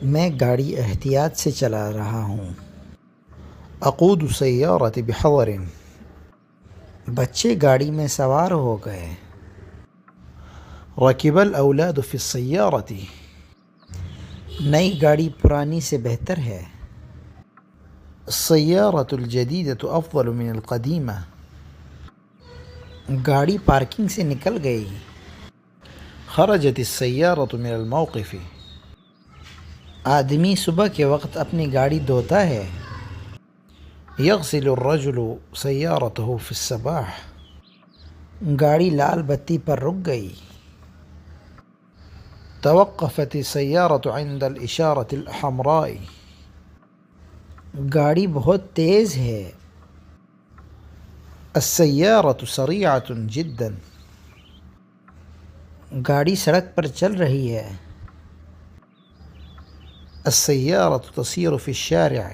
میں گاڑی احتیاط سے چلا رہا ہوں۔ اقود السیارۃ بحذر۔ بچے گاڑی میں سوار ہو گئے۔ رکب الاولاد فی السیارۃ۔ نئی گاڑی پرانی سے بہتر ہے۔ السیارۃ الجدیدۃ افضل من القدیمہ۔ گاڑی پارکنگ سے نکل گئی۔ خرجت السیارۃ من الموقف۔ آدمی صبح کے وقت اپنی گاڑی دھوتا ہے۔ یغسل الرجل سیارتہ فی الصباح۔ گاڑی لال بتی پر رک گئی۔ توقفت السیارۃ عند الاشارۃ الحمراء۔ گاڑی بہت تیز ہے۔ السیارۃ سریعۃ جدا۔ گاڑی سڑک پر چل رہی ہے۔ السیارۃ تسیر فی الشارع۔